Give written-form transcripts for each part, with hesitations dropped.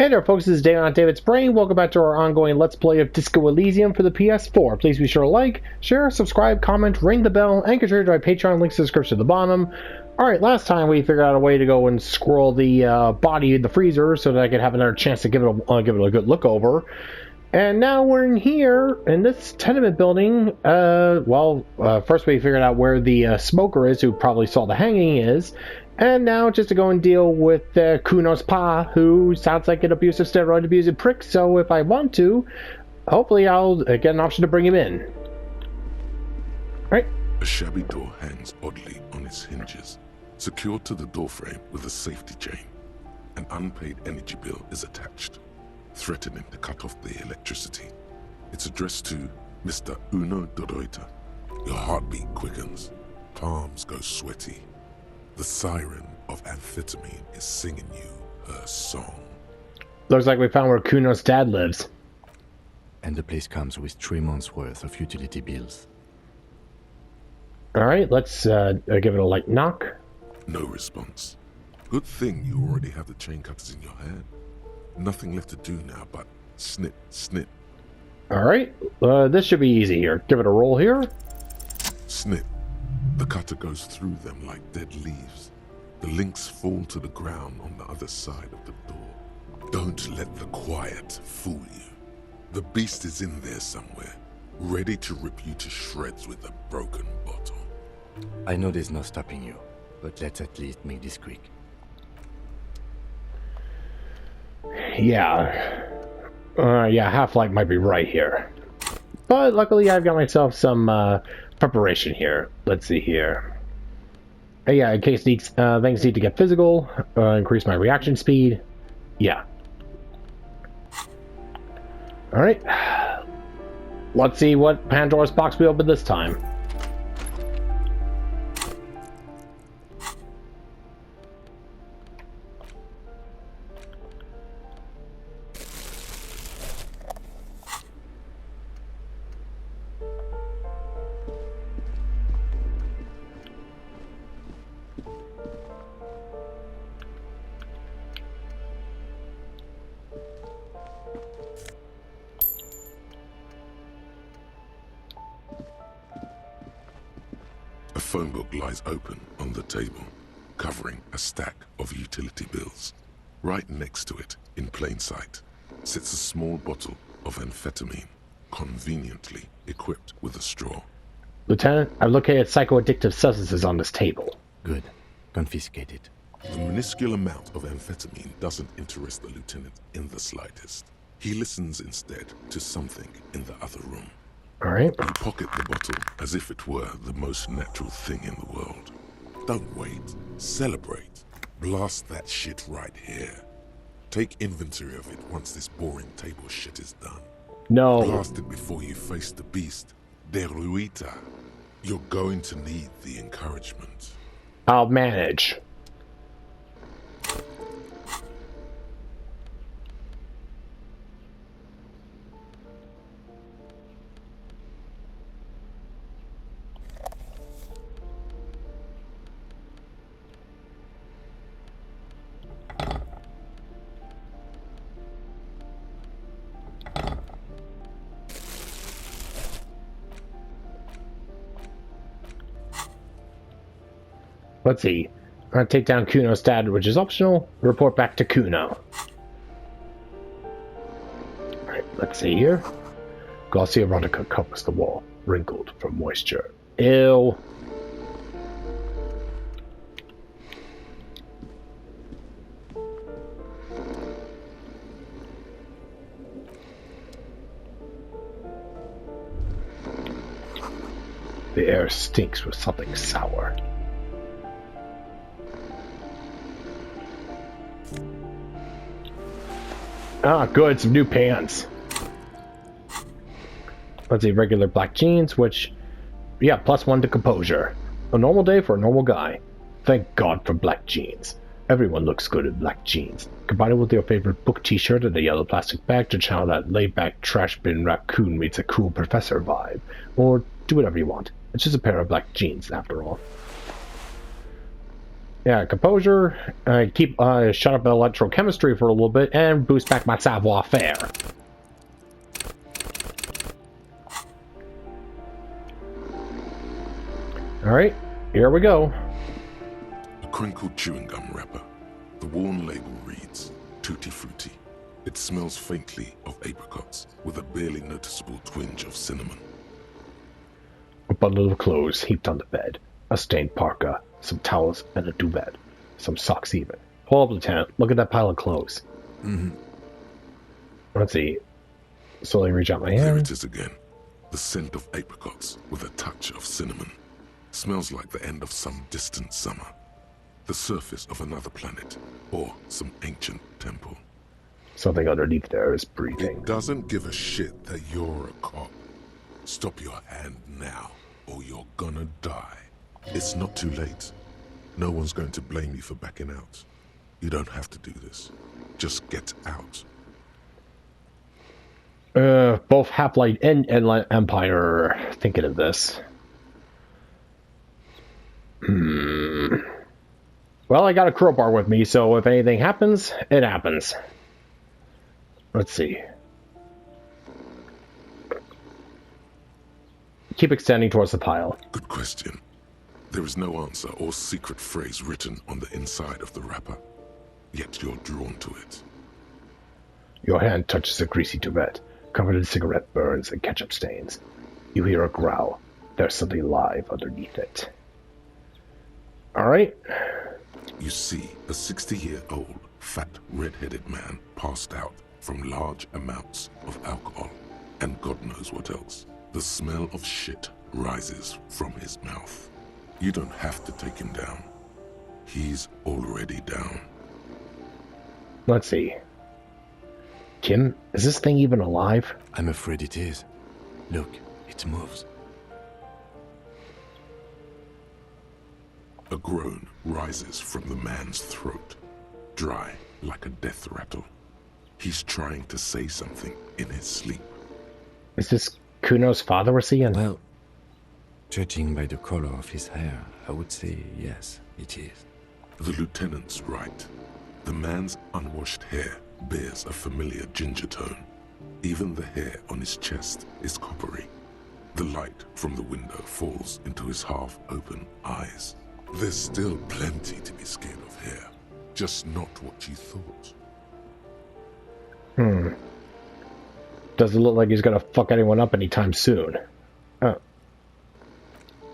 Hey there folks, this is Dave on David's Brain. Welcome back to our ongoing Let's Play of Disco Elysium for the PS4. Please be sure to like, share, subscribe, comment, ring the bell, and contribute to my Patreon, links in the description at the bottom. Alright, last time we figured out a way to go and scroll the body in the freezer so that I could have another chance to give it a good look over. And now we're in here, in this tenement building. First we figured out where the smoker is, who probably saw the hanging is. And now just to go and deal with Kuno's Pa, who sounds like an abusive, steroid-abusing prick, so if I want to, hopefully I'll get an option to bring him in. Right? A shabby door hangs oddly on its hinges, secured to the doorframe with a safety chain. An unpaid energy bill is attached, threatening to cut off the electricity. It's addressed to Mr. Uno Doroita. Your heartbeat quickens, palms go sweaty. The siren of amphetamine is singing you her song. Looks like we found where Kuno's dad lives. And the place comes with 3 months' worth of utility bills. Alright, let's give it a light knock. No response. Good thing you already have the chain cutters in your hand. Nothing left to do now but snip, snip. Alright, this should be easy here. Give it a roll here. Snip. The cutter goes through them like dead leaves. The links fall to the ground on the other side of the door. Don't let the quiet fool you. The beast is in there somewhere, ready to rip you to shreds with a broken bottle. I know there's no stopping you, but let's at least make this quick. Yeah, Half-Life might be right here. But luckily I've got myself some preparation here. Let's see here. In case things need to get physical, increase my reaction speed. Yeah. Alright. Let's see what Pandora's box we open this time. A phone book lies open on the table, covering a stack of utility bills. Right next to it, in plain sight, sits a small bottle of amphetamine, conveniently equipped with a straw. Lieutenant, I've located psychoaddictive substances on this table. Good. Confiscate it. The minuscule amount of amphetamine doesn't interest the lieutenant in the slightest. He listens instead to something in the other room. Alright. You pocket the bottle as if it were the most natural thing in the world. Don't wait. Celebrate. Blast that shit right here. Take inventory of it once this boring table shit is done. No. Blast it before you face the beast. Deruita. You're going to need the encouragement. I'll manage. Let's see. I'm going to take down Kuno's dad, which is optional. Report back to Kuno. Alright, let's see here. Glossy erotica covers the wall, wrinkled from moisture. Ew. The air stinks with something sour. Ah, good, some new pants. Let's see, regular black jeans, which, yeah, +1 to composure. A normal day for a normal guy. Thank God for black jeans. Everyone looks good in black jeans. Combine it with your favorite book t-shirt and a yellow plastic bag to channel that laid-back trash bin raccoon meets a cool professor vibe. Or do whatever you want. It's just a pair of black jeans, after all. Yeah, composure, keep shut up electrochemistry for a little bit, and boost back my savoir-faire. Alright, here we go. A crinkled chewing gum wrapper. The worn label reads, Tutti Frutti. It smells faintly of apricots, with a barely noticeable twinge of cinnamon. A bundle of clothes heaped on the bed. A stained parka, some towels, and a duvet. Some socks even. Hold up, Lieutenant. Look at that pile of clothes. Mm-hmm. Let's see. Slowly reach out my There hand. it is again. The scent of apricots with a touch of cinnamon. Smells like the end of some distant summer. The surface of another planet, or some ancient temple. Something underneath there is breathing. It doesn't give a shit that you're a cop. Stop your hand now, or you're gonna die. It's not too late. No one's going to blame you for backing out. You don't have to do this. Just get out. Both Half-Light and Empire are thinking of this. Well, I got a crowbar with me, so if anything happens, it happens. Let's see. Keep extending towards the pile. Good question. There is no answer or secret phrase written on the inside of the wrapper. Yet you're drawn to it. Your hand touches the greasy duvet, covered in cigarette burns and ketchup stains. You hear a growl. There's something alive underneath it. Alright. You see a 60-year-old, fat, red-headed man passed out from large amounts of alcohol, and God knows what else. The smell of shit rises from his mouth. You don't have to take him down. He's already down. Let's see. Kim, is this thing even alive? I'm afraid it is. Look, it moves. A groan rises from the man's throat, dry like a death rattle. He's trying to say something in his sleep. Is this Kuno's father we're seeing? Well, judging by the color of his hair, I would say yes, it is. The lieutenant's right. The man's unwashed hair bears a familiar ginger tone. Even the hair on his chest is coppery. The light from the window falls into his half-open eyes. There's still plenty to be scared of here. Just not what you thought. Doesn't look like he's gonna fuck anyone up anytime soon. Oh.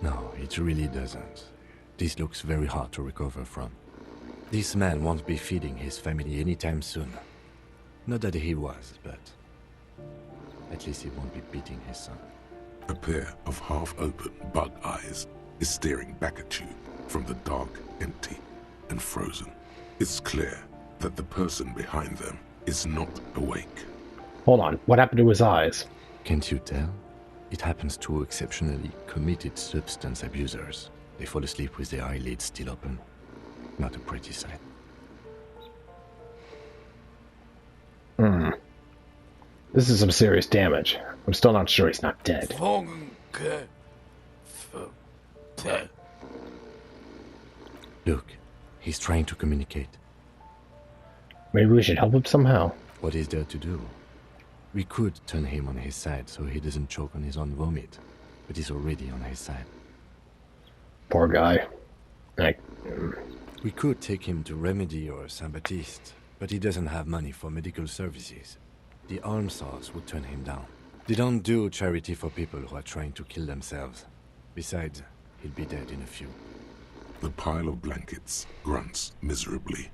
No, it really doesn't. This looks very hard to recover from. This man won't be feeding his family anytime soon. Not that he was, but at least he won't be beating his son. A pair of half-open bug eyes is staring back at you from the dark, empty, and frozen. It's clear that the person behind them is not awake. Hold on, what happened to his eyes? Can't you tell? It happens to exceptionally committed substance abusers. They fall asleep with their eyelids still open. Not a pretty sight. This is some serious damage. I'm still not sure he's not dead. Look, he's trying to communicate. Maybe we should help him somehow. What is there to do? We could turn him on his side so he doesn't choke on his own vomit, but he's already on his side. Poor guy. We could take him to Remedy or Saint-Baptiste, but he doesn't have money for medical services. The arm saws would turn him down. They don't do charity for people who are trying to kill themselves. Besides, he'll be dead in a few. The pile of blankets grunts miserably.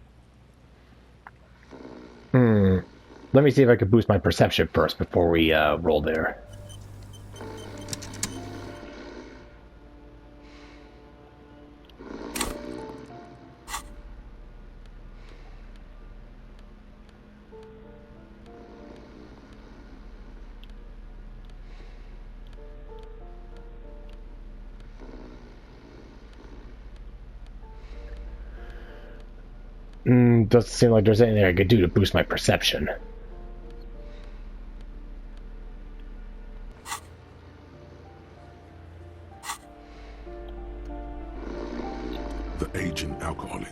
Let me see if I can boost my perception first before we roll there. Doesn't seem like there's anything I could do to boost my perception. The aging alcoholic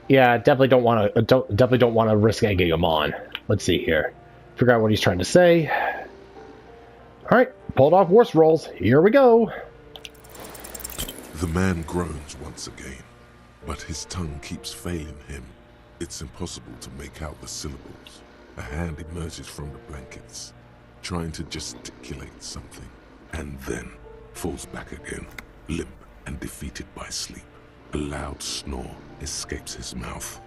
Yeah, definitely don't want to. Definitely don't want to risk egging him on. Let's see here. Figure out what he's trying to say. All right, pulled off worse rolls. Here we go. The man groans once again, but his tongue keeps failing him. It's impossible to make out the syllables. A hand emerges from the blankets, trying to gesticulate something, and then falls back again, limp and defeated by sleep. A loud snore escapes his mouth.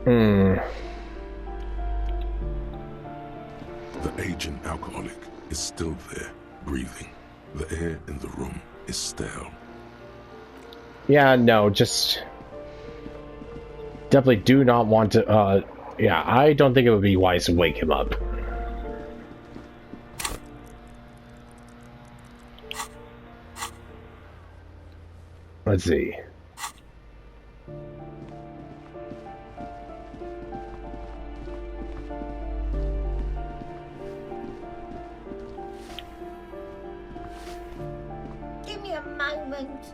The aging alcoholic is still there, breathing. The air in the room is stale. Yeah, no, just definitely do not want to. Yeah, I don't think it would be wise to wake him up. Let's see. Give me a moment.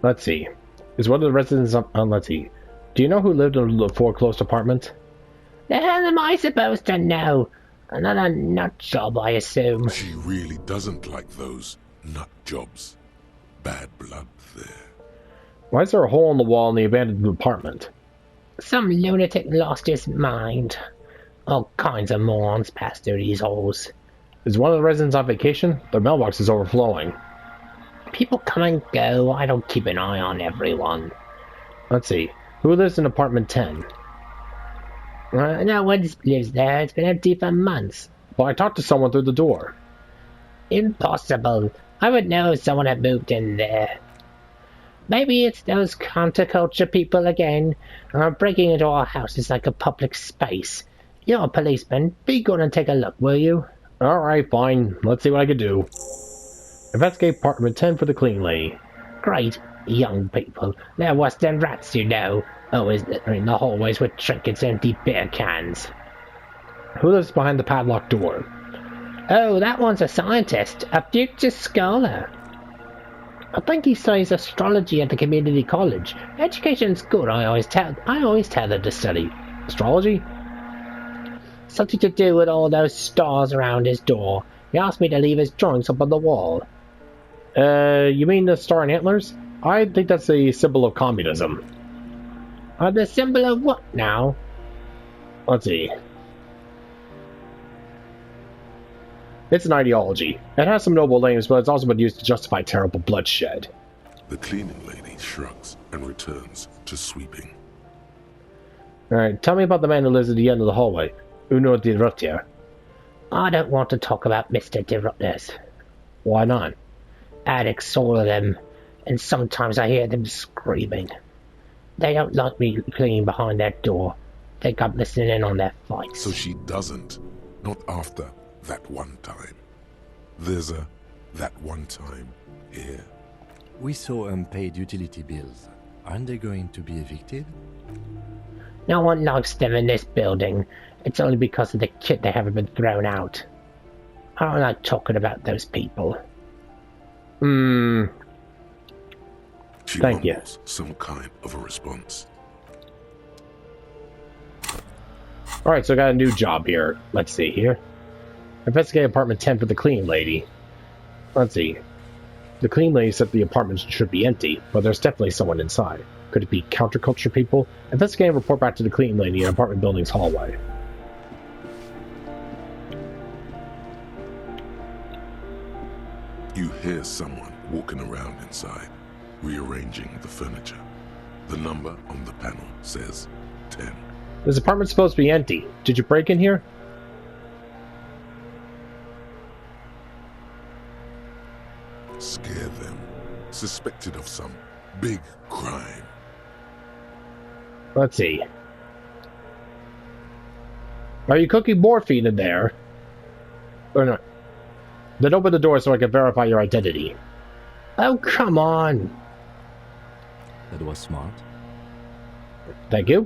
Let's see. Is one of the residents let's see. Do you know who lived in the foreclosed apartment? The hell am I supposed to know? Another nut job, I assume. She really doesn't like those nut jobs. Bad blood there. Why is there a hole in the wall in the abandoned apartment? Some lunatic lost his mind. All kinds of morons pass through these holes. Is one of the residents on vacation? Their mailbox is overflowing. People come and go. I don't keep an eye on everyone. Let's see. Who lives in apartment 10? No one lives there. It's been empty for months. Well, I talked to someone through the door. Impossible. I would know if someone had moved in there. Maybe it's those counterculture people again. Breaking into our house is like a public space. You're a policeman. Be good and take a look, will you? Alright, fine. Let's see what I can do. Investigate apartment 10 for the clean lady. Great. Young people. They're worse than rats, you know. Always in the hallways with trinkets and empty beer cans. Who lives behind the padlocked door? Oh, that one's a scientist. A future scholar. I think he studies astrology at the community college. Education's good, I always tell them to study. Astrology? Something to do with all those stars around his door. He asked me to leave his drawings up on the wall. You mean the star and antlers? I think that's a symbol of communism. The symbol of what now? Let's see. It's an ideology. It has some noble aims, but it's also been used to justify terrible bloodshed. The cleaning lady shrugs and returns to sweeping. Alright, tell me about the man who lives at the end of the hallway. Uno de Rotier. I don't want to talk about Mr. de Rutles. Why not? Addicts, all of them. And sometimes I hear them screaming. They don't like me cleaning behind their door. Think I'm listening in on their fights. So she doesn't. Not after that one time. There's a that one time here. We saw unpaid utility bills. Aren't they going to be evicted? No one likes them in this building. It's only because of the kid they haven't been thrown out. I don't like talking about those people. She Thank you. mumbles some kind of a response. Alright, so I got a new job here. Let's see here. Investigate apartment 10 for the cleaning lady. Let's see. The cleaning lady said the apartment should be empty, but there's definitely someone inside. Could it be counterculture people? Investigate and report back to the cleaning lady in apartment building's hallway. You hear someone walking around inside, rearranging the furniture. The number on the panel says 10. This apartment's supposed to be empty. Did you break in here? Scare them. Suspected of some big crime. Let's see. Are you cooking morphine in there? Or not? Then open the door so I can verify your identity. Oh, come on. That was smart. Thank you.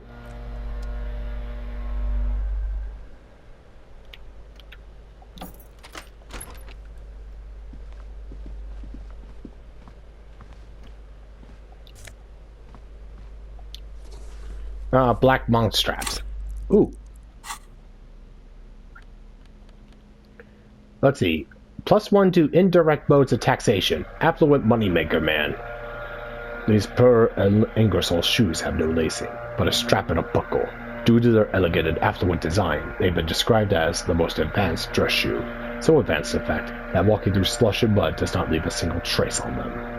Black monk straps. Ooh. Let's see. +1 to indirect modes of taxation. Affluent moneymaker man. These Per and Ingersoll shoes have no lacing, but a strap and a buckle. Due to their elegant and affluent design, they've been described as the most advanced dress shoe. So advanced, in fact, that walking through slush and mud does not leave a single trace on them.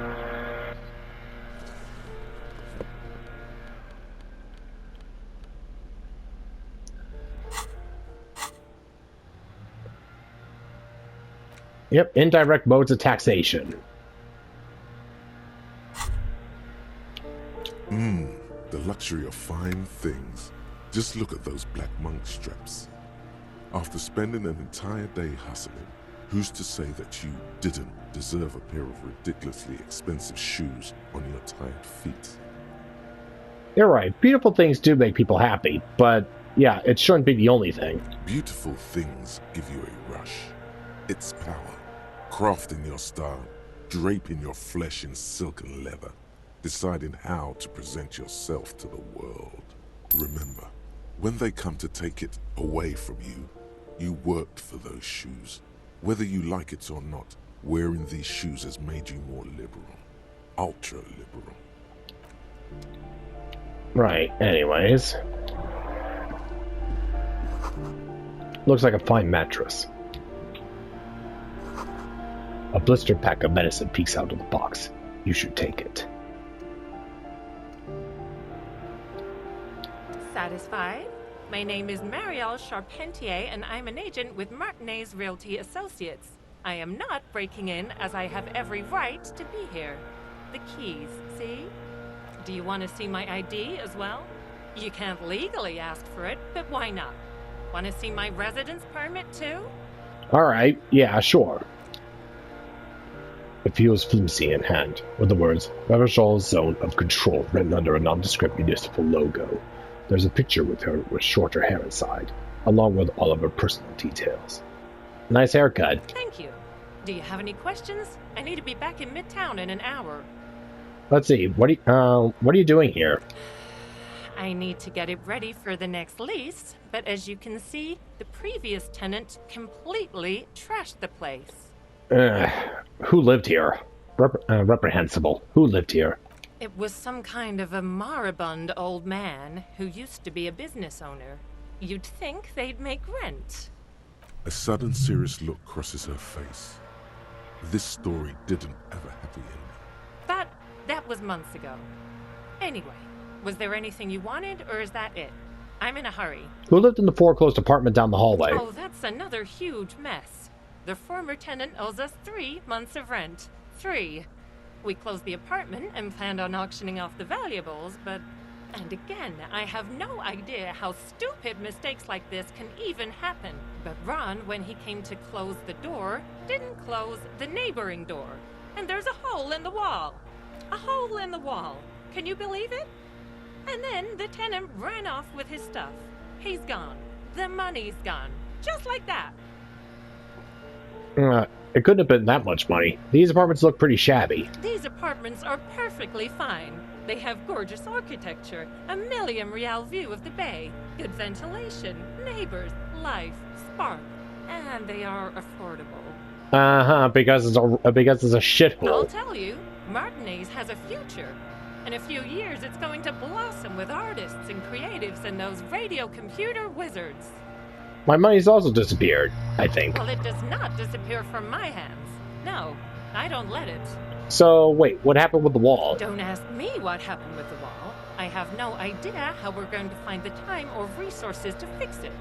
Yep, indirect modes of taxation. The luxury of fine things. Just look at those black monk straps. After spending an entire day hustling, who's to say that you didn't deserve a pair of ridiculously expensive shoes on your tired feet? You're right, beautiful things do make people happy, but yeah, it shouldn't be the only thing. Beautiful things give you a rush. It's power. Crafting your style, draping your flesh in silk and leather, deciding how to present yourself to the world. Remember, when they come to take it away from you, you worked for those shoes. Whether you like it or not, wearing these shoes has made you more liberal. Ultra-liberal. Right, anyways. Looks like a fine mattress. A blister pack of medicine peeks out of the box. You should take it. Satisfied? My name is Marielle Charpentier, and I'm an agent with Martinez Realty Associates. I am not breaking in, as I have every right to be here. The keys, see? Do you want to see my ID as well? You can't legally ask for it, but why not? Want to see my residence permit too? Alright, yeah, sure. It feels flimsy in hand, with the words, Maréchal's Zone of Control written under a nondescript municipal logo. There's a picture with her with shorter hair inside, along with all of her personal details. Nice haircut. Thank you. Do you have any questions? I need to be back in Midtown in an hour. Let's see, what are you doing here? I need to get it ready for the next lease, but as you can see, the previous tenant completely trashed the place. Who lived here? Reprehensible. Who lived here? It was some kind of a moribund old man who used to be a business owner. You'd think they'd make rent. A sudden serious look crosses her face. This story didn't have a happy ending. That was months ago. Anyway, was there anything you wanted, or is that it? I'm in a hurry. Who lived in the foreclosed apartment down the hallway? Oh, that's another huge mess. The former tenant owes us 3 months of rent. 3. We closed the apartment and planned on auctioning off the valuables, but... And again, I have no idea how stupid mistakes like this can even happen. But Ron, when he came to close the door, didn't close the neighboring door. And there's a hole in the wall. A hole in the wall. Can you believe it? And then the tenant ran off with his stuff. He's gone. The money's gone. Just like that. It couldn't have been that much money. These apartments look pretty shabby. These apartments are perfectly fine. They have gorgeous architecture, a million real view of the bay, good ventilation, neighbors, life, spark, and they are affordable. Because it's a I'll shithole. tell you, Martinez has a future. In a few years, it's going to blossom with artists and creatives and those radio computer wizards. My money's also disappeared, I think. Well, it does not disappear from my hands. No, I don't let it. So, wait, what happened with the wall? Don't ask me what happened with the wall. I have no idea how we're going to find the time or resources to fix it.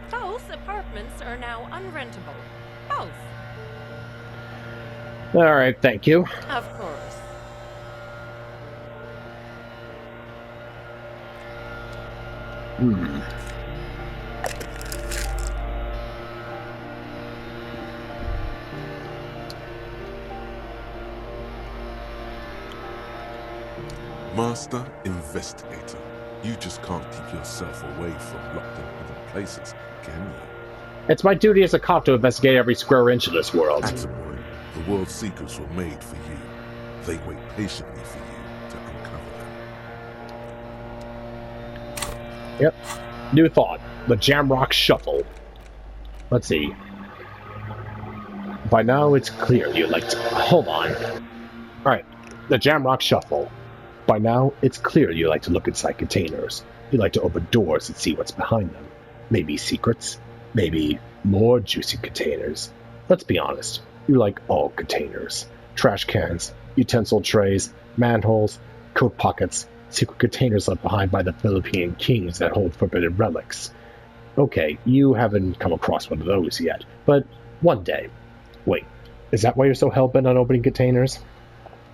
Both apartments are now unrentable. Both. Alright, thank you. Of course. Master Investigator, you just can't keep yourself away from locked in hidden places, can you? It's my duty as a cop to investigate every square inch of this world. Attaboy, the world's secrets were made for you. They wait patiently for you to uncover them. Yep. New thought. The Jamrock Shuffle. Let's see. By now, it's clear you like to... Hold on. Alright. The Jamrock Shuffle. By now, it's clear you like to look inside containers. You like to open doors and see what's behind them. Maybe secrets. Maybe more juicy containers. Let's be honest. You like all containers. Trash cans, utensil trays, manholes, coat pockets, secret containers left behind by the Philippine kings that hold forbidden relics. Okay, you haven't come across one of those yet, but one day. Wait, is that why you're so hell-bent on opening containers?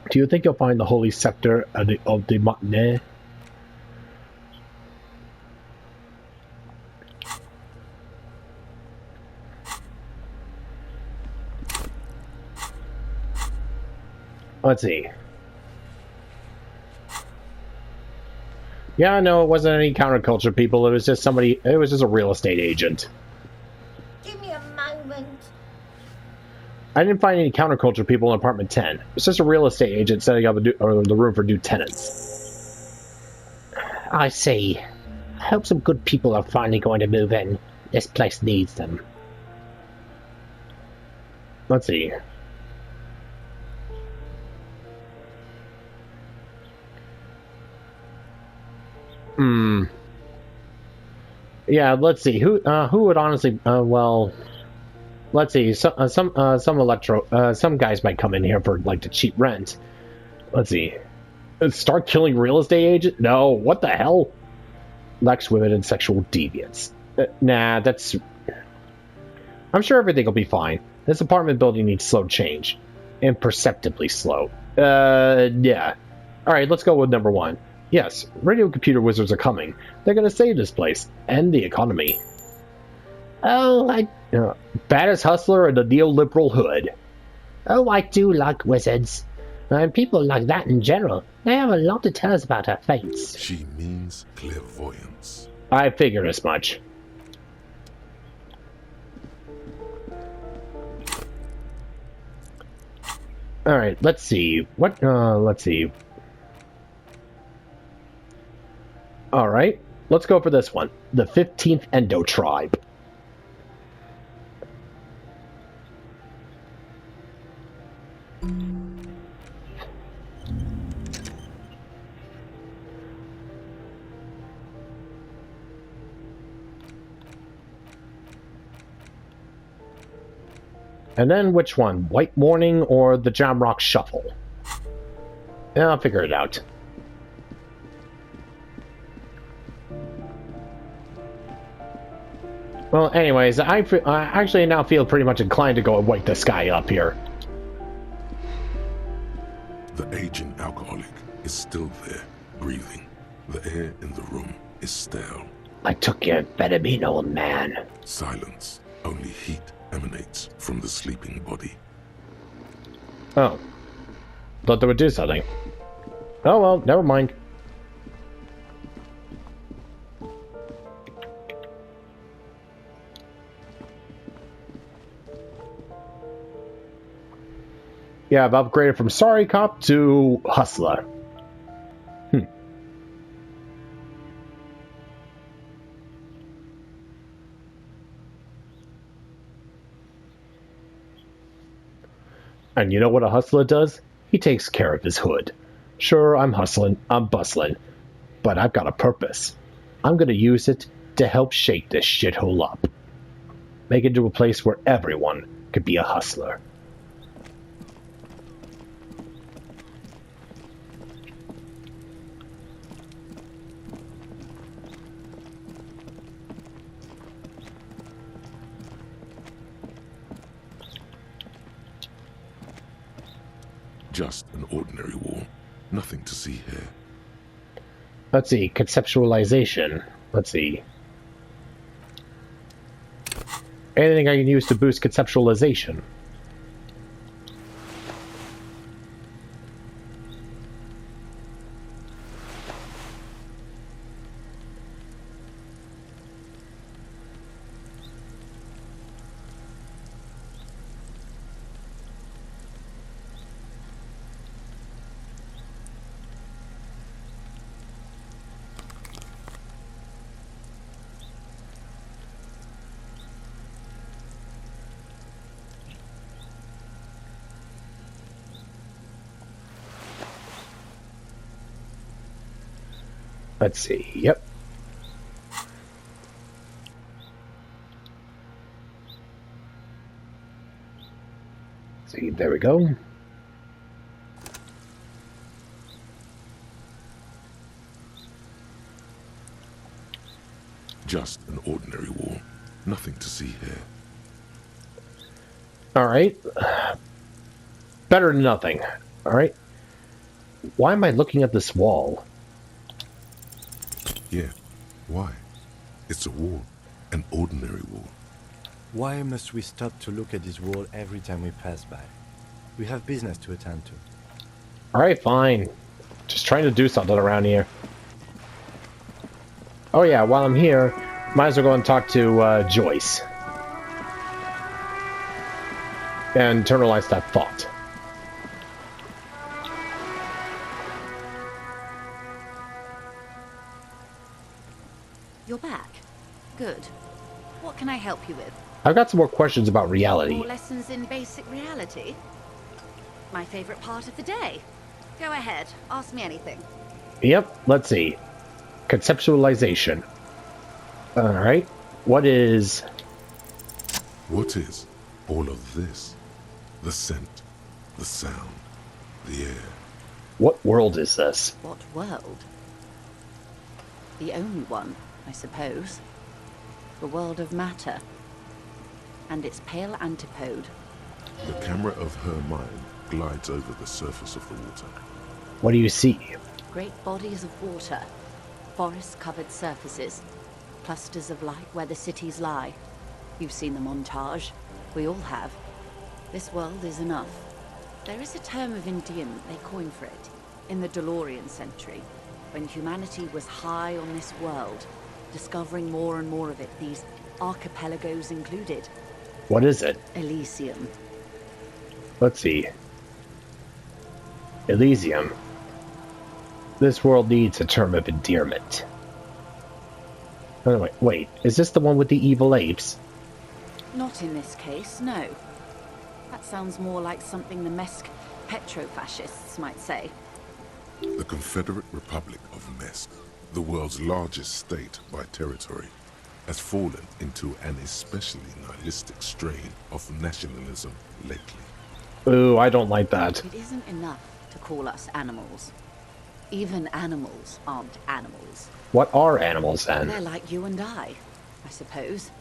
Do you think you'll find the holy scepter of the matinee? Let's see. Yeah, no, it wasn't any counterculture people. It was just somebody. It was just a real estate agent. Give me a moment. I didn't find any counterculture people in apartment 10. It's just a real estate agent setting up the room for new tenants. I see. I hope some good people are finally going to move in. This place needs them. Let's see. Yeah, let's see. Who would honestly? Well, let's see. Some guys might come in here for like the cheap rent. Let's see. Start killing real estate agent? No. What the hell? Lex women and sexual deviants. Nah, that's. I'm sure everything will be fine. This apartment building needs slow change, imperceptibly slow. Yeah. All right, let's go with number 1. Yes, radio computer wizards are coming. They're going to save this place and the economy. Oh, baddest hustler in the neoliberal hood. Oh, I do like wizards. And people like that in general. They have a lot to tell us about our fates. She means clairvoyance. I figured as much. All right, let's see. Let's see. All right, let's go for this one. The 15th Endo Tribe. And then which one? White Morning or the Jamrock Shuffle? Yeah, I'll figure it out. Well, anyways, I actually now feel pretty much inclined to go and wake this guy up here. The aging alcoholic is still there, breathing. The air in the room is stale. I took your betamine, old man. Silence. Only heat emanates from the sleeping body. Oh. Thought they would do something. Oh well, never mind. Yeah, I've upgraded from Sorry Cop to Hustler. And you know what a hustler does? He takes care of his hood. Sure, I'm hustling, I'm bustling, but I've got a purpose. I'm gonna use it to help shake this shithole up. Make it into a place where everyone could be a hustler. Just an ordinary wall. Nothing to see here. Let's see, conceptualization. Let's see. Anything I can use to boost conceptualization? Let's see. Yep. See, there we go. Just an ordinary wall. Nothing to see here. All right. Better than nothing. All right. Why am I looking at this wall? Yeah. Why? It's a wall. An ordinary wall. Why must we stop to look at this wall every time we pass by? We have business to attend to. All right, fine. Just trying to do something around here. Oh yeah, while I'm here, might as well go and talk to Joyce. And internalize that thought. You're back. Good. What can I help you with? I've got some more questions about reality. More lessons in basic reality? My favorite part of the day. Go ahead, ask me anything. Yep, let's see. Conceptualization. Alright. What is all of this? The scent, the sound, the air. what world is this? What world? The only one, I suppose. The world of matter. And its pale antipode. The camera of her mind glides over the surface of the water. What do you see? Great bodies of water. Forest-covered surfaces. Clusters of light where the cities lie. You've seen the montage. We all have. This world is enough. There is a term of endearment they coined for it, in the DeLorean century, when humanity was high on this world, discovering more and more of it, these archipelagos included. What is it? Elysium. Let's see. Elysium. This world needs a term of endearment. Oh, wait, is this the one with the evil apes? Not in this case, no. That sounds more like something the Mesk petrofascists might say. The Confederate Republic of Mesk, the world's largest state by territory, has fallen into an especially nihilistic strain of nationalism lately. Ooh, I don't like that. It isn't enough to call us animals. Even animals aren't animals. What are animals then? They're like you and I suppose.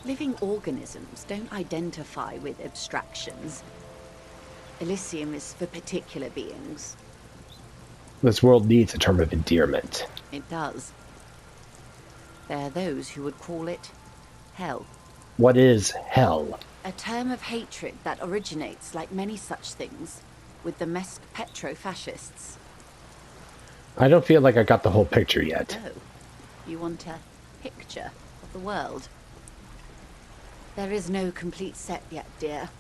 Living organisms don't identify with abstractions. Elysium is for particular beings. This world needs a term of endearment. It does. There are those who would call it hell. What is hell? A term of hatred that originates, like many such things, with the Mesk petrofascists. I don't feel like I got the whole picture yet. Oh, you want a picture of the world? There is no complete set yet, dear.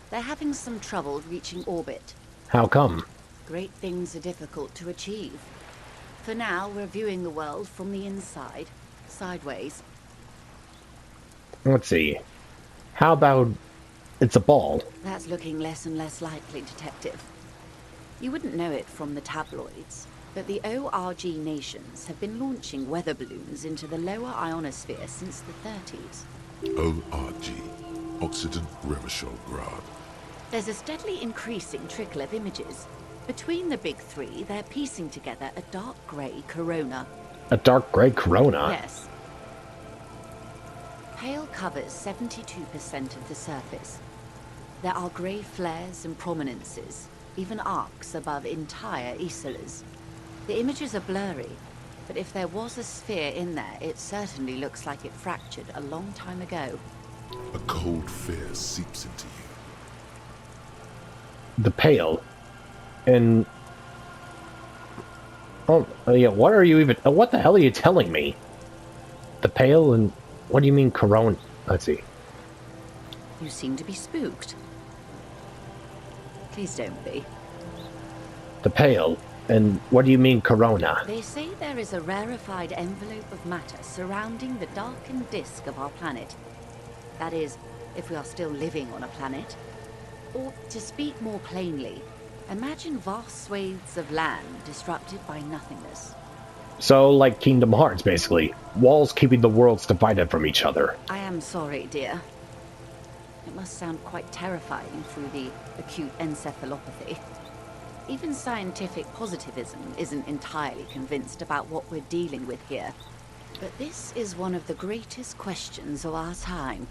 They're having some trouble reaching orbit. How come? Great things are difficult to achieve. For now, we're viewing the world from the inside, sideways. Let's see. How about it's a ball? That's looking less and less likely, Detective. You wouldn't know it from the tabloids, but the ORG nations have been launching weather balloons into the lower ionosphere since the 30s. ORG, Occident Revachol Grad. There's a steadily increasing trickle of images. Between the big three, they're piecing together a dark grey corona. A dark gray corona? Yes. Pale covers 72% of the surface. There are grey flares and prominences, even arcs above entire isolas. The images are blurry, but if there was a sphere in there, it certainly looks like it fractured a long time ago. A cold fear seeps into you. The pale. And... oh, yeah, what are you even... what the hell are you telling me? The pale and... what do you mean corona? Let's see. You seem to be spooked. Please don't be. The pale. And what do you mean corona? They say there is a rarefied envelope of matter surrounding the darkened disk of our planet. That is, if we are still living on a planet. Or, to speak more plainly, imagine vast swathes of land disrupted by nothingness. So, like Kingdom Hearts, basically. Walls keeping the worlds divided from each other. I am sorry, dear. It must sound quite terrifying through the acute encephalopathy. Even scientific positivism isn't entirely convinced about what we're dealing with here. But this is one of the greatest questions of our time.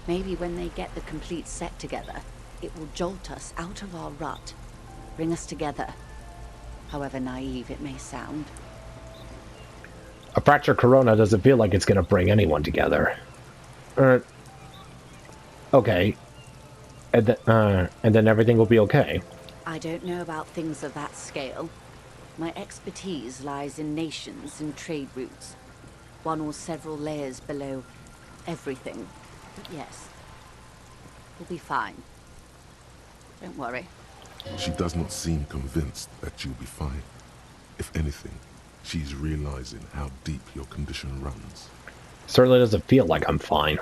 Maybe when they get the complete set together, it will jolt us out of our rut, bring us together, however naive it may sound. A fractured corona doesn't feel like it's going to bring anyone together. Okay. And then everything will be okay. I don't know about things of that scale. My expertise lies in nations and trade routes, one or several layers below everything. But yes, we'll be fine. Don't worry. She does not seem convinced that you'll be fine. If anything, she's realizing how deep your condition runs. Certainly doesn't feel like I'm fine.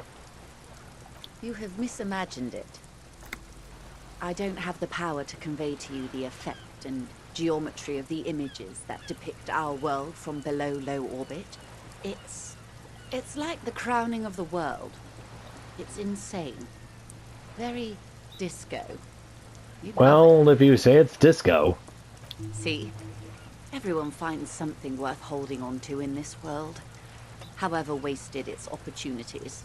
You have misimagined it. I don't have the power to convey to you the effect and geometry of the images that depict our world from below low orbit. It's like the crowning of the world. It's insane. Very disco. Well, if you say it's disco. See? Everyone finds something worth holding on to in this world, however wasted its opportunities.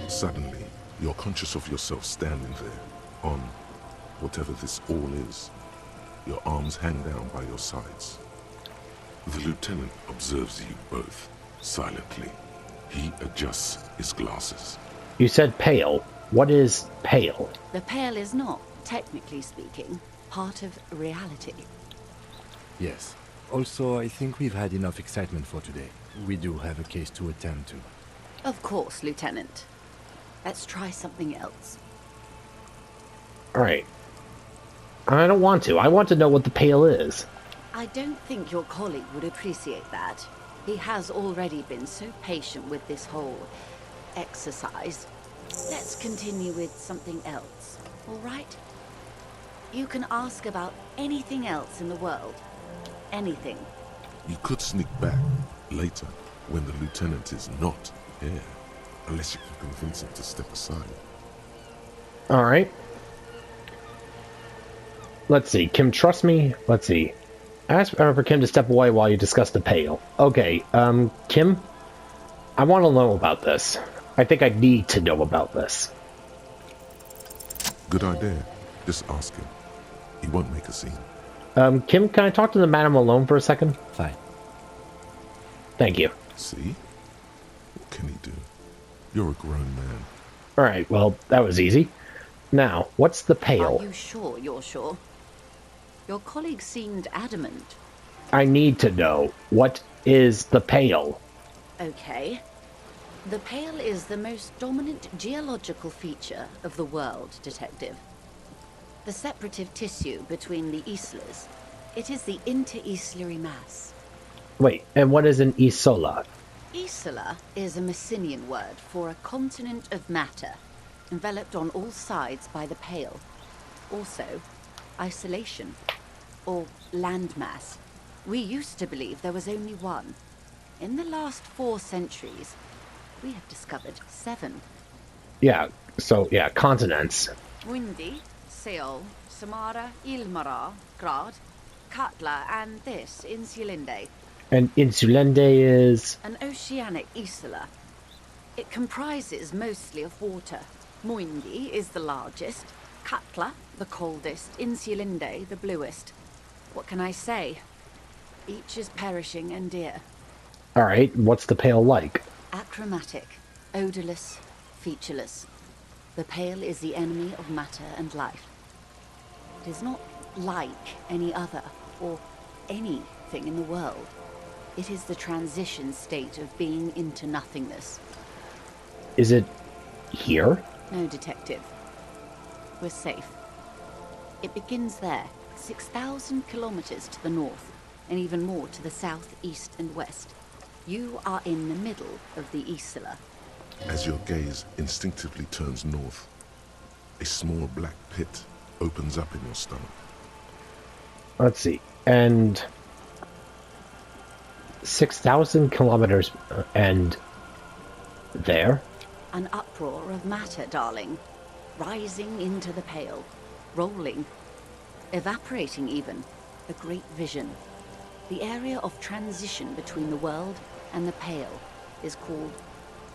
Suddenly, you're conscious of yourself standing there, on whatever this all is. Your arms hang down by your sides. The lieutenant observes you both, silently. He adjusts his glasses. You said pale. What is pale? The pale is not, technically speaking, part of reality. Yes. Also, I think we've had enough excitement for today. We do have a case to attend to. Of course, Lieutenant. Let's try something else. Alright. I don't want to. I want to know what the pale is. I don't think your colleague would appreciate that. He has already been so patient with this whole exercise. Let's continue with something else, all right? You can ask about anything else in the world. Anything. You could sneak back later when the lieutenant is not here, unless you can convince him to step aside. Alright. Let's see. Kim, trust me. Let's see. Ask for Kim to step away while you discuss the pale. Okay, Kim? I want to know about this. I think I need to know about this. Good idea. Just ask him. He won't make a scene. Kim, can I talk to the madam alone for a second? Fine. Thank you. See? What can he do? You're a grown man. Alright, well, that was easy. Now, what's the pale? Are you sure you're sure? Your colleague seemed adamant. I need to know. What is the pale? Okay. The pale is the most dominant geological feature of the world, Detective. The separative tissue between the islas. It is the inter-islary mass. Wait, and what is an isola? Isla is a Messinian word for a continent of matter, enveloped on all sides by the pale. Also, isolation, or landmass. We used to believe there was only one. In the last 4 centuries, we have discovered 7. Yeah, continents. Windy, Seol, Samara, Ilmara, Grad, Katla, and this, Insulinde. And Insulinde is... An oceanic isla. It comprises mostly of water. Muindi is the largest, Katla the coldest, Insulinde the bluest. What can I say? Each is perishing and dear. Alright, what's the pale like? Achromatic, odorless, featureless. The pale is the enemy of matter and life. It is not like any other, or anything in the world. It is the transition state of being into nothingness. Is it here? No, Detective. We're safe. It begins there, 6,000 kilometers to the north, and even more to the south, east, and west. You are in the middle of the Isla. As your gaze instinctively turns north, a small black pit opens up in your stomach. Let's see. And... 6,000 kilometers and there? An uproar of matter, darling. Rising into the pale. Rolling. Evaporating even. A great vision. The area of transition between the world and the pale is called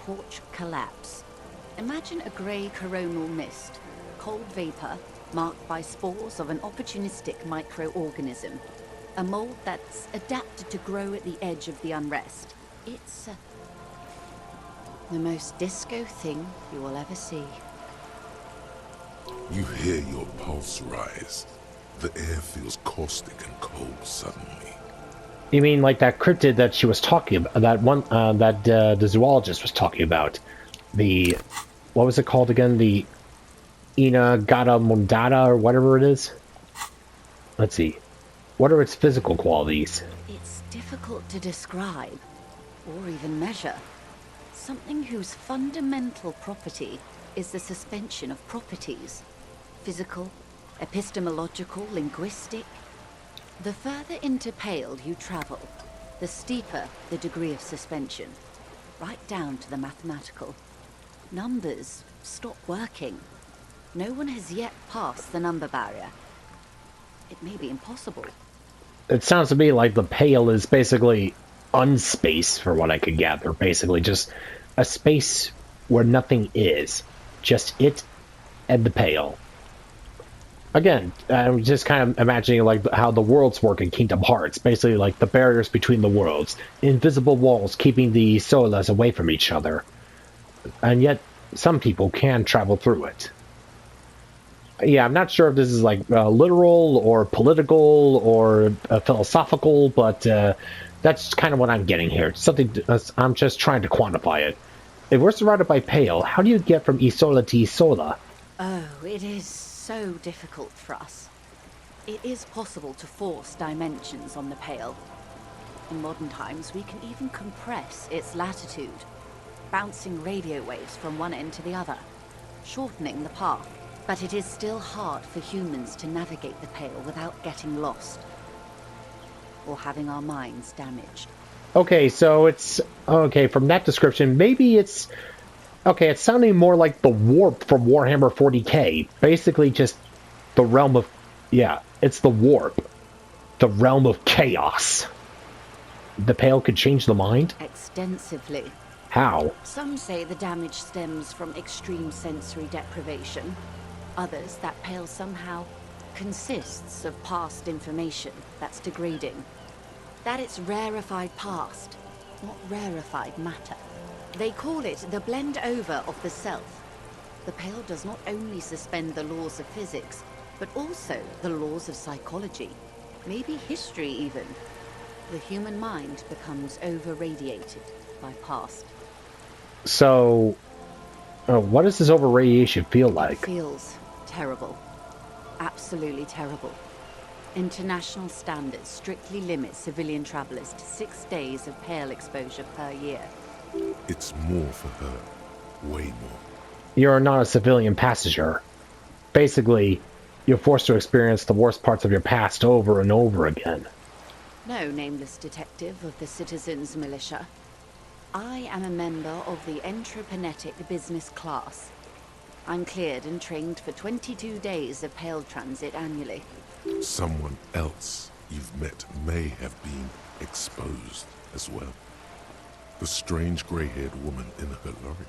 porch collapse. Imagine a grey coronal mist, cold vapor marked by spores of an opportunistic microorganism, a mold that's adapted to grow at the edge of the unrest. It's the most disco thing you will ever see. You hear your pulse rise. The air feels caustic and cold suddenly. You mean like that cryptid that she was talking about, that one, the zoologist was talking about? The, what was it called again? The Inagata Mundata, or whatever it is? Let's see. What are its physical qualities? It's difficult to describe, or even measure. Something whose fundamental property is the suspension of properties. Physical, epistemological, linguistic. The further into Pale you travel, the steeper the degree of suspension. Right down to the mathematical. Numbers stop working. No one has yet passed the number barrier. It may be impossible. It sounds to me like the Pale is basically unspace, for what I could gather. Basically just a space where nothing is. Just it and the Pale. Again, I'm just kind of imagining like how the worlds work in Kingdom Hearts. Basically like the barriers between the worlds. Invisible walls keeping the Solas away from each other. And yet, some people can travel through it. Yeah, I'm not sure if this is like literal or political or philosophical, but that's kind of what I'm getting here. Something I'm just trying to quantify it. If we're surrounded by Pale, how do you get from Isola to Isola? Oh, it is so difficult for us. It is possible to force dimensions on the Pale. In modern times, we can even compress its latitude, bouncing radio waves from one end to the other, shortening the path. But it is still hard for humans to navigate the Pale without getting lost, or having our minds damaged. Okay, so it's... Okay, from that description, maybe it's... Okay, it's sounding more like the Warp from Warhammer 40k. Basically just the realm of... Yeah, it's the Warp. The realm of chaos. The Pale could change the mind? Extensively. How? Some say the damage stems from extreme sensory deprivation. Others that Pale somehow consists of past information that's degrading. That it's rarefied past, not rarefied matter. They call it the blend over of the self. The Pale does not only suspend the laws of physics, but also the laws of psychology, maybe history even. The human mind becomes over-radiated by past. So, what does this over-radiation feel like? It feels terrible. Absolutely terrible. International standards strictly limit civilian travelers to 6 days of Pale exposure per year. It's more for her. Way more. You're not a civilian passenger. Basically, you're forced to experience the worst parts of your past over and over again. No, nameless detective of the Citizens Militia. I am a member of the Entropy business class. I'm cleared and trained for 22 days of Pale transit annually. Someone else you've met may have been exposed as well. The strange grey-haired woman in her lorry.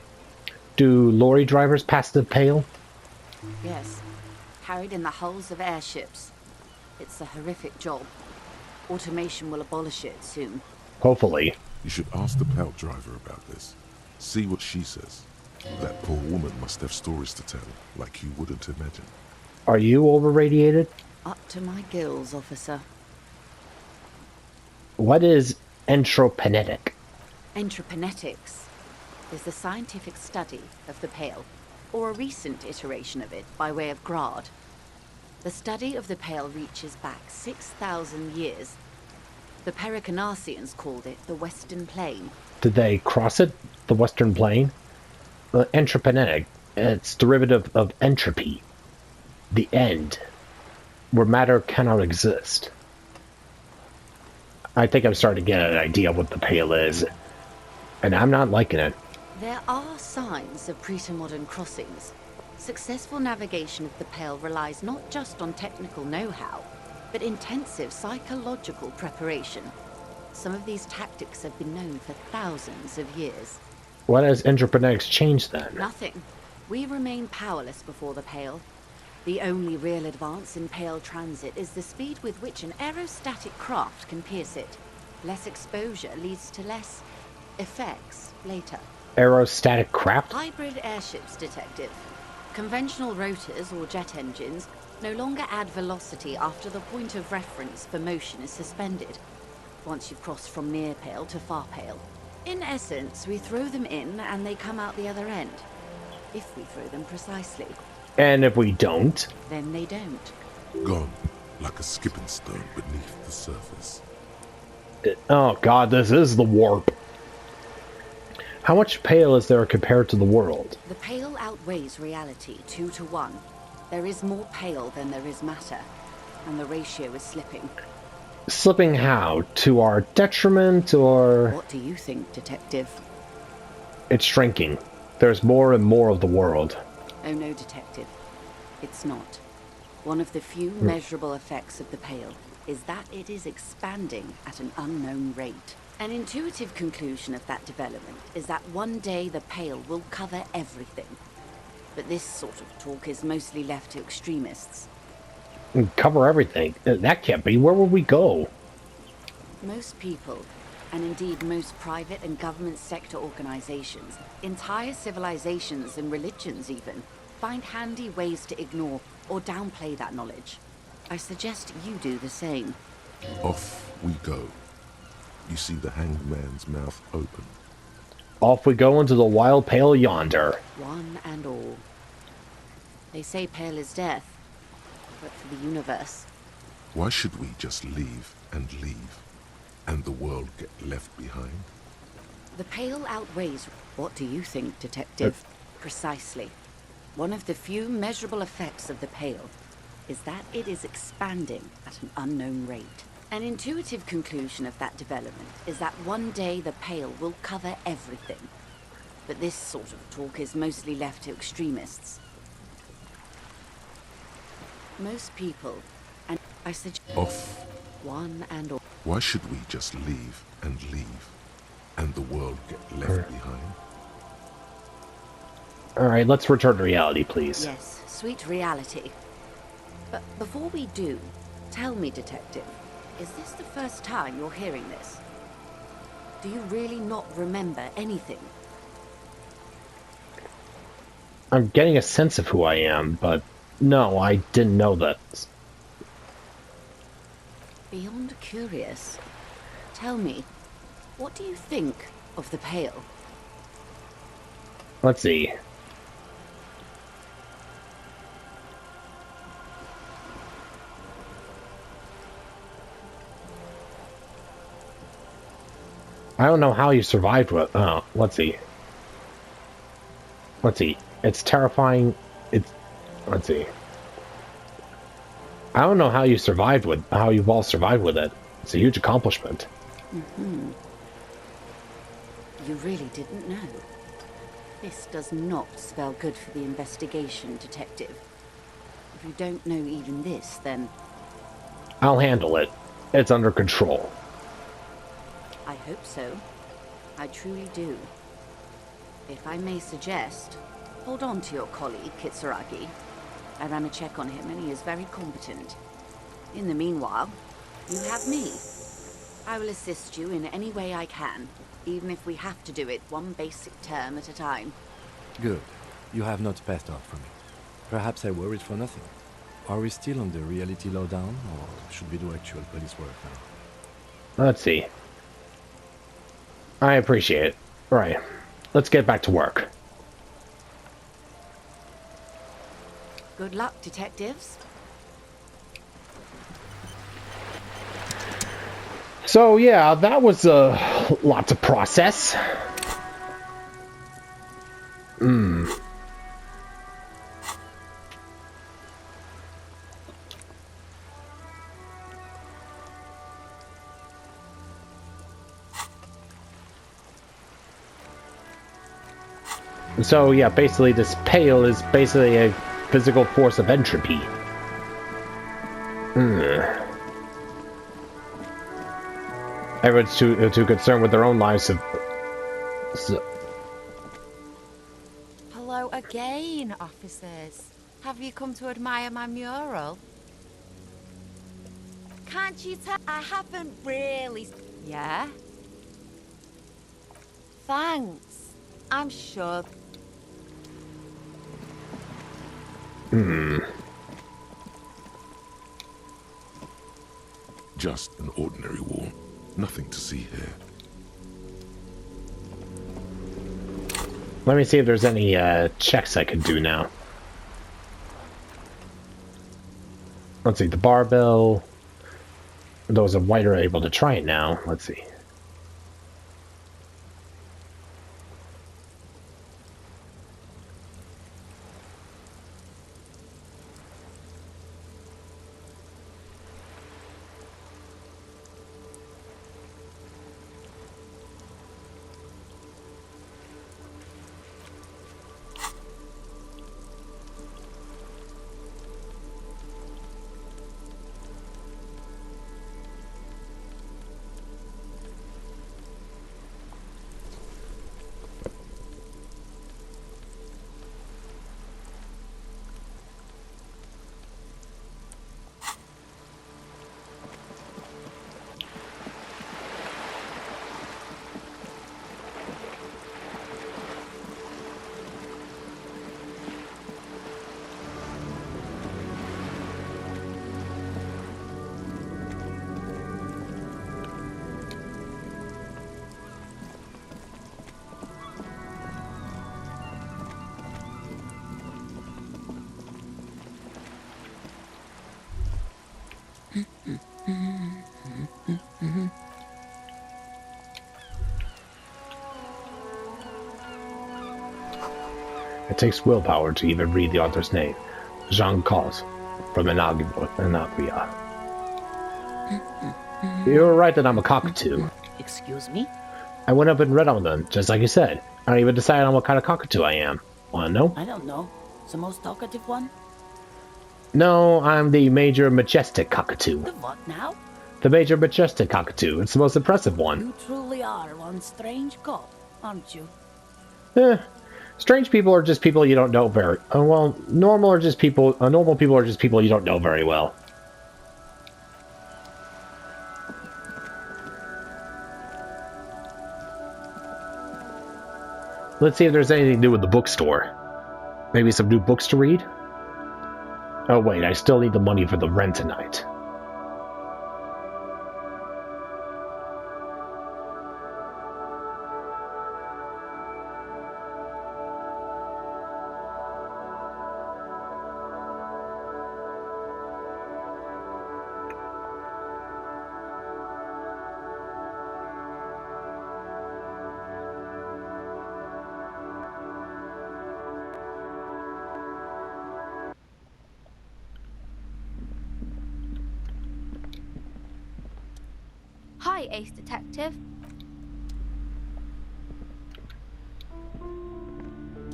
Do lorry drivers pass the Pale? Yes, carried in the hulls of airships. It's a horrific job. Automation will abolish it soon. Hopefully. You should ask the Pale driver about this. See what she says. That poor woman must have stories to tell, like you wouldn't imagine. Are you over-radiated? Up to my gills, officer. What is entropinetic? Entropynetics is the scientific study of the Pale, or a recent iteration of it by way of Grad. The study of the Pale reaches back 6,000 years. The Pericarnassians called it the Western Plain. Did they cross it? The Western Plain? Entropinetic. It's derivative of entropy. The end. Where matter cannot exist. I think I'm starting to get an idea of what the Pale is. And I'm not liking it. There are signs of pre-modern crossings. Successful navigation of the Pale relies not just on technical know-how, but intensive psychological preparation. Some of these tactics have been known for thousands of years. What has Entropy changed then? Nothing. We remain powerless before the Pale. The only real advance in Pale transit is the speed with which an aerostatic craft can pierce it. Less exposure leads to less effects later. Aerostatic craft? Hybrid airships, Detective. Conventional rotors or jet engines no longer add velocity after the point of reference for motion is suspended, once you've crossed from near Pale to far Pale. In essence, we throw them in and they come out the other end. If we throw them precisely. And if we don't? Then they don't. Gone, like a skipping stone beneath the surface. Oh god, this is the warp. How much Pale is there compared to the world? The Pale outweighs reality 2 to 1. There is more Pale than there is matter, and the ratio is slipping. Slipping how? To our detriment, or...? What do you think, Detective? It's shrinking. There's more and more of the world. Oh no, Detective. It's not. One of the few measurable effects of the Pale is that it is expanding at an unknown rate. An intuitive conclusion of that development is that one day the Pale will cover everything. But this sort of talk is mostly left to extremists. Cover everything? That can't be. Where would we go? Most people, and indeed most private and government sector organizations, entire civilizations and religions even, find handy ways to ignore or downplay that knowledge. I suggest you do the same. Off we go. You see the hanged man's mouth open. Off we go into the wild Pale yonder. One and all. They say Pale is death, but for the universe. Why should we just leave, and the world get left behind? The Pale outweighs. What do you think, Detective? Precisely. One of the few measurable effects of the Pale is that it is expanding at an unknown rate. An intuitive conclusion of that development is that one day the Pale will cover everything. But this sort of talk is mostly left to extremists. Most people, and I suggest Off. one and all. Why should we just leave, and the world get left behind? Alright, let's return to reality, please. Yes, sweet reality. But before we do, tell me, Detective, is this the first time you're hearing this? Do you really not remember anything? I'm getting a sense of who I am, but no, I didn't know that. Beyond curious. Tell me, what do you think of the Pale? Let's see. I don't know how you survived with... Oh, let's see. Let's see. It's terrifying. It's... Let's see. I don't know how you survived with... How you've all survived with it. It's a huge accomplishment. Mm-hmm. You really didn't know. This does not spell good for the investigation, Detective. If you don't know even this, then... I'll handle it. It's under control. I hope so. I truly do. If I may suggest, hold on to your colleague, Kitsuragi. I ran a check on him and he is very competent. In the meanwhile, you have me. I will assist you in any way I can, even if we have to do it one basic term at a time. Good. You have not passed out from it. Perhaps I worried for nothing. Are we still on the reality lowdown, or should we do actual police work now? Let's see. I appreciate it. Right. Let's get back to work. Good luck, detectives. So, yeah, that was a lot to process. So yeah, basically this pail is basically a physical force of entropy. Everyone's too concerned with their own lives. Hello again, officers. Have you come to admire my mural? Can't you tell I haven't really... Yeah? Thanks. I'm sure... Just an ordinary wall. Nothing to see here. Let me see if there's any checks I can do now. Let's see, the barbell. Those of white are able to try it now. Let's see. It takes willpower to even read the author's name. Jean Cos from Anagria. You're right that I'm a cockatoo. Excuse me? I went up and read on them, just like you said. I don't even decide on what kind of cockatoo I am. Wanna know? I don't know. The most talkative one? No, I'm the Major Majestic Cockatoo. The what now? The Major Majestic Cockatoo. It's the most impressive one. You truly are one strange cop, aren't you? Strange people are just people you don't know very well. Normal people are just people you don't know very well. Let's see if there's anything new with the bookstore. Maybe some new books to read? Oh wait, I still need the money for the rent tonight. Hi, Ace Detective.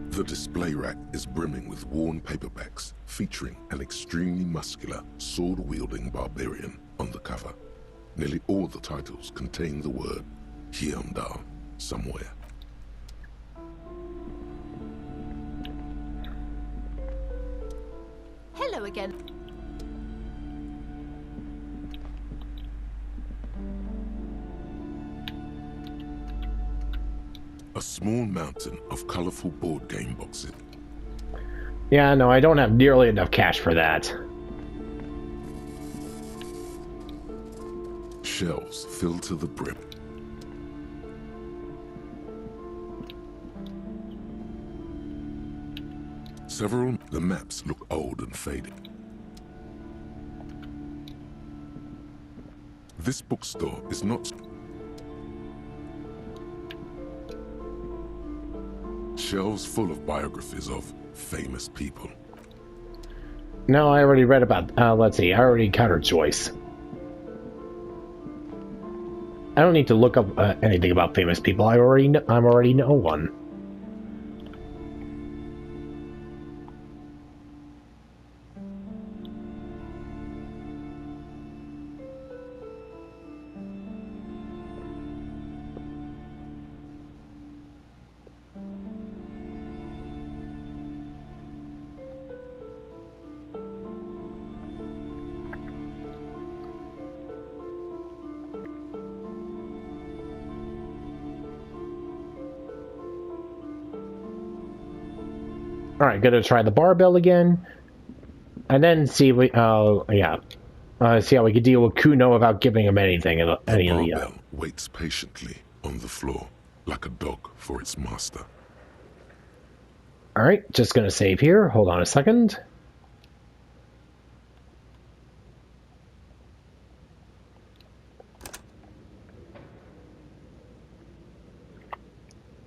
The display rack is brimming with worn paperbacks featuring an extremely muscular, sword-wielding barbarian on the cover. Nearly all the titles contain the word Hyundai somewhere. Hello again. A small mountain of colorful board game boxes. Yeah, no, I don't have nearly enough cash for that. Shelves filled to the brim. The maps look old and faded. This bookstore is not... Shelves full of biographies of famous people. No, I already read about... let's see, I already encountered Joyce. I don't need to look up anything about famous people. I already know one. Alright, gonna try the barbell again. And then see see how we can deal with Kuno without giving him anything. The barbell waits patiently on the floor, like a dog for its master. Alright, just gonna save here. Hold on a second.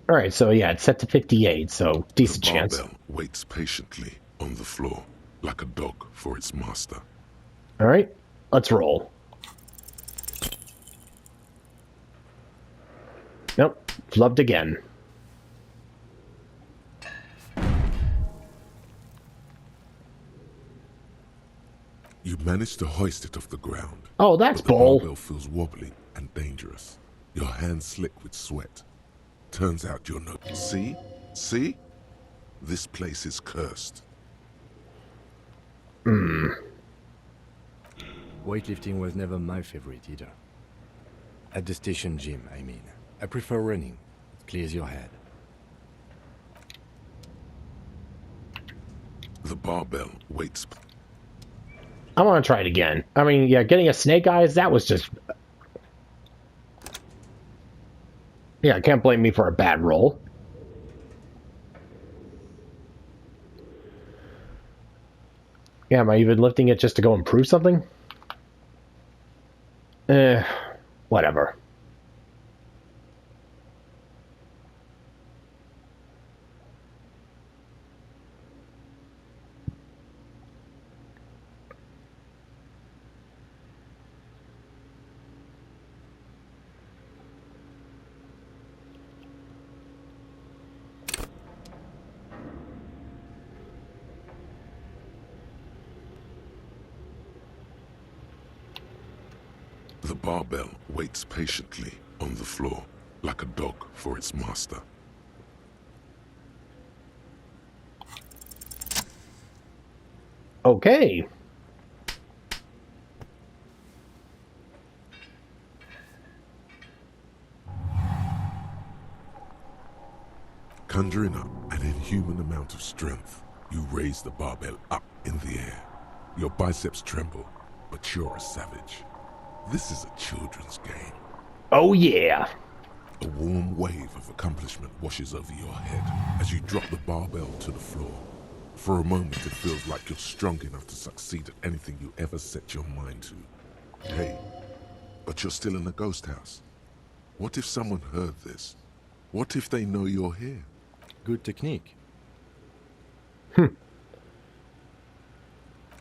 Alright, so yeah, it's set to 58, so decent chance. The barbell waits patiently on the floor, like a dog for its master. Alright, let's roll. Nope, flubbed again. You managed to hoist it off the ground. Oh, that's but the bull. barbell feels wobbly and dangerous. Your hands slick with sweat. Turns out you're no... See? See? This place is cursed. Weightlifting was never my favorite either. At the station gym, I mean. I prefer running. It clears your head. The barbell waits... I want to try it again. I mean, yeah, getting a snake eyes, that was just... Yeah, can't blame me for a bad roll. Yeah, am I even lifting it just to go improve something? Whatever. The barbell waits patiently on the floor, like a dog for its master. Okay. Conjuring up an inhuman amount of strength, you raise the barbell up in the air. Your biceps tremble, but you're a savage. This is a children's game. Oh, yeah. A warm wave of accomplishment washes over your head as you drop the barbell to the floor. For a moment, it feels like you're strong enough to succeed at anything you ever set your mind to. Hey, but you're still in a ghost house. What if someone heard this? What if they know you're here? Good technique.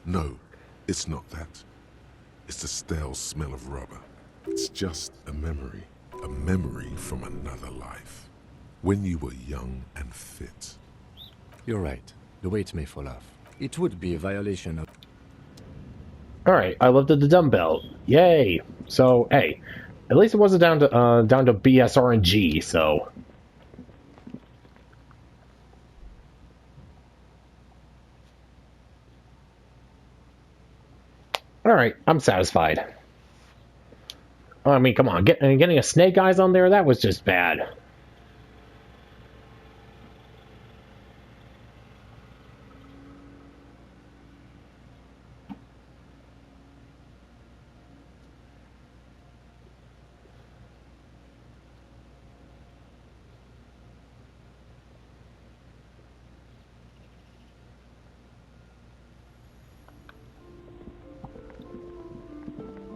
No, it's not that. It's the stale smell of rubber. It's just a memory from another life. When you were young and fit. You're right. The weight may fall off. It would be a violation of... Alright, I lifted the dumbbell. Yay! So, hey, at least it wasn't down to BS RNG, so... Alright, I'm satisfied. I mean, come on, getting a snake eyes on there, that was just bad.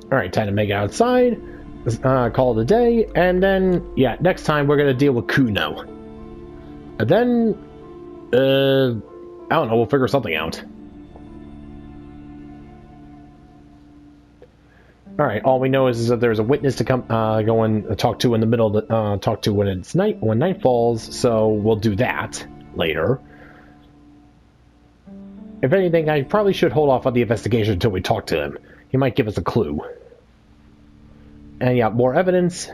Alright, time to make it outside, call it a day, and then, yeah, next time we're gonna deal with Kuno. And then, I don't know, we'll figure something out. Alright, all we know is that there's a witness to come, go and talk to in the middle of the, talk to when it's night, when night falls, so we'll do that later. If anything, I probably should hold off on the investigation until we talk to him. He might give us a clue. And yeah, more evidence.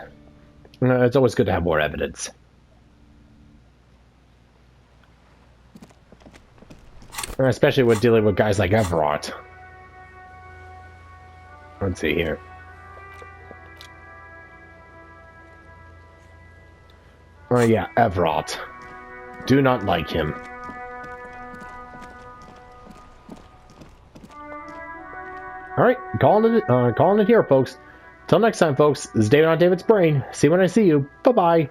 It's always good to have more evidence. Especially with dealing with guys like Everett. Let's see here. Oh yeah, Everett. Do not like him. Alright, calling it here, folks. Till next time, folks, this is David on David's Brain. See you when I see you. Bye-bye.